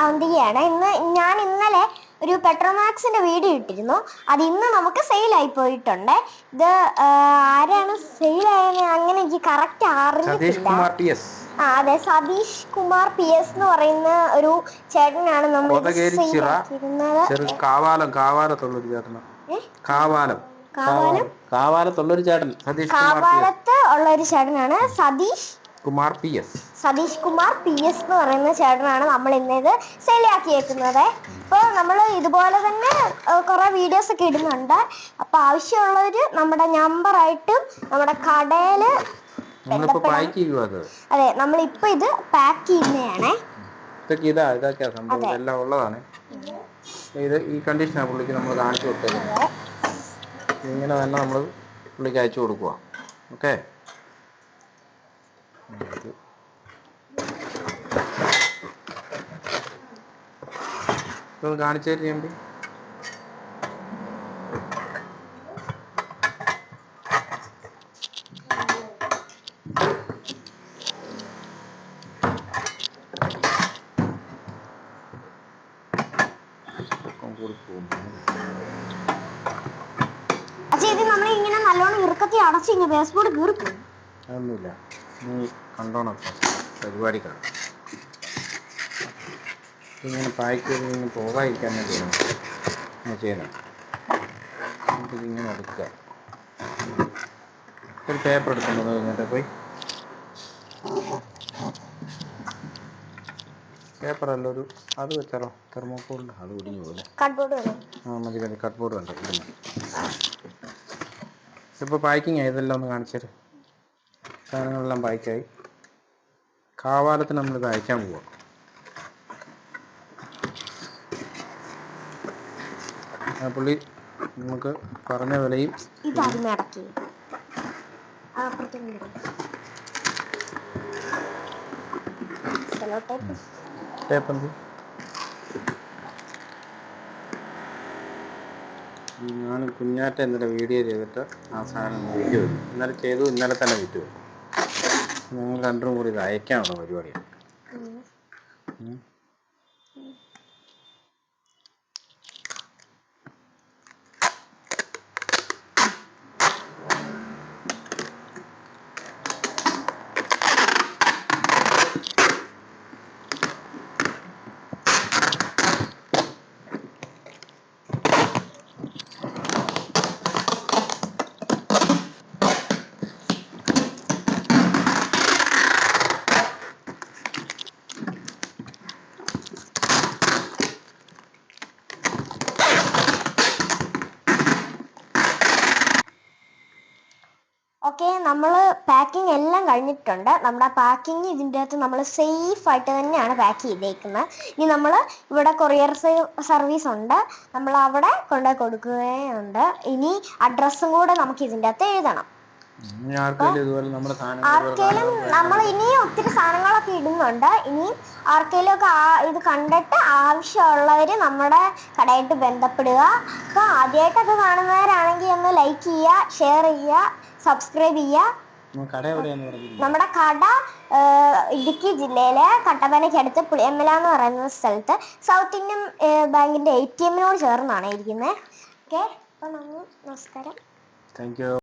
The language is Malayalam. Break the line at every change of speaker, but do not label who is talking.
അവന്തികയാണ്. ഇന്നലെ ഒരു പെട്രോമാക്സിന്റെ വീഡിയോ ഇട്ടിരുന്നു. അത് ഇന്ന് നമുക്ക് സെയിലായി പോയിട്ടുണ്ട്. ഇത് ആരാണ് സെയിലായെന്ന് അങ്ങനെ എനിക്ക് കറക്റ്റ് അറിഞ്ഞിട്ടില്ല. അതെ, സതീഷ് കുമാർ PS എന്ന് പറയുന്ന ഒരു ചേട്ടനാണ് നമ്മൾ സെയിലാക്കിയിരുന്നത്.
കാവാലത്ത് ഉള്ള ഒരു
ചേട്ടനാണ് സതീഷ് കുമാർ PS എന്ന് പറയുന്ന ചേട്ടനാണ് നമ്മൾ ഇന്ന് ഇത് സെയിലാക്കിയേക്കുന്നത്. അപ്പോൾ നമ്മൾ ഇതുപോലെ തന്നെ കുറെ വീഡിയോസ് ഒക്കെ ഇടുന്നുണ്ട്. അപ്പൊ ആവശ്യമുള്ളവര് നമ്മുടെ നമ്പറായിട്ടും നമ്മുടെ കടയില് അതെ, നമ്മളിപ്പോ ഇത് പാക്ക് ചെയ്യുന്നതാണ്.
ഈ കണ്ടീഷനാണ് പുള്ളിക്ക് നമ്മൾ കാണിച്ചു കൊടുത്തത്. ഇങ്ങനെ തന്നെ നമ്മൾ പുള്ളിക്ക് അയച്ചു കൊടുക്കുക. ഓക്കെ, കാണിച്ചു തരുന്നുണ്ട്.
നമ്മളിങ്ങനെ നല്ലോണം ഇറുക്കത്തി അടച്ച് ബേസ്ബോർഡ് കീറിപ്പോകും.
അതൊന്നുമില്ല, നീ കണ്ടോണം പരിപാടി കാണും. ഇങ്ങനെ പാക്ക് ചെയ്ത് ഇങ്ങനെ പോകാതിരിക്കാൻ വേണ്ടിയാണ് ചെയ്യണം. നമുക്കിതിങ്ങനെ എടുക്കുക. ഒരു പേപ്പർ എടുക്കുന്നത് കഴിഞ്ഞിട്ട് പോയി പേപ്പറല്ല, അത് വെച്ചാലോ, തെർമോക്കോളിൻ്റെ അത് ഒടിഞ്ഞു പോലെ. മതി കട്ട്ബോർഡ് വേണ്ട, ഇത് മതി. ഇപ്പോൾ പാക്കിങ് ആയി. ഇതെല്ലാം ഒന്ന് കാണിച്ചേര്. സാധനങ്ങളെല്ലാം പാക്കായി. കാവാലത്തിന് നമ്മളിത് അയക്കാൻ പോവാം. പുള്ളി നമുക്ക് പറഞ്ഞ വിലയും ഞാൻ കുഞ്ഞാറ്റ ഇന്നലെ വീഡിയോ ചെയ്തിട്ട് ആ സാധനം വിറ്റ് വരും. ഇന്നലെ തന്നെ വിറ്റ് വരും. ഞങ്ങൾ രണ്ടും കൂടി ഇത് അയക്കാനുള്ള പരിപാടിയാണ്.
ഓക്കെ, നമ്മൾ പാക്കിംഗ് എല്ലാം കഴിഞ്ഞിട്ടുണ്ട്. നമ്മുടെ പാക്കിങ് ഇതിൻ്റെ അകത്ത് നമ്മൾ സേഫ് ആയിട്ട് തന്നെയാണ് പാക്ക് ചെയ്തേക്കുന്നത്. ഇനി നമ്മൾ ഇവിടെ കൊറിയർ സർവീസ് ഉണ്ട്, നമ്മൾ അവിടെ കൊണ്ടുപോയി കൊടുക്കുകയുണ്ട്. ഇനി അഡ്രസ്സും കൂടെ നമുക്ക് ഇതിൻ്റെ അകത്ത് എഴുതണം. ആർക്കെങ്കിലും നമ്മൾ ഇനിയും ഒത്തിരി സാധനങ്ങളൊക്കെ ഇടുന്നുണ്ട്. ഇനി ആർക്കെങ്കിലും ഒക്കെ ഇത് കണ്ടിട്ട് ആവശ്യമുള്ളവര് നമ്മുടെ കടയായിട്ട് ബന്ധപ്പെടുക. അപ്പൊ ആദ്യമായിട്ടൊക്കെ കാണുന്നവരാണെങ്കിൽ ഒന്ന് ലൈക്ക് ചെയ്യുക, ഷെയർ ചെയ്യുക, സബ്സ്ക്രൈബ് ചെയ്യുക. നമ്മുടെ കട ഇടുക്കി ജില്ലയിലെ കട്ടപ്പനയ്ക്ക് അടുത്ത് പുളിയമ്മല എന്ന് പറയുന്ന സ്ഥലത്ത് സൗത്ത് ഇന്ത്യൻ ബാങ്കിന്റെ ATM ചേർന്നാണ് ഇരിക്കുന്നത്. ഓക്കെ, അപ്പൊ നന്ദി, നമസ്കാരം.
Thank you.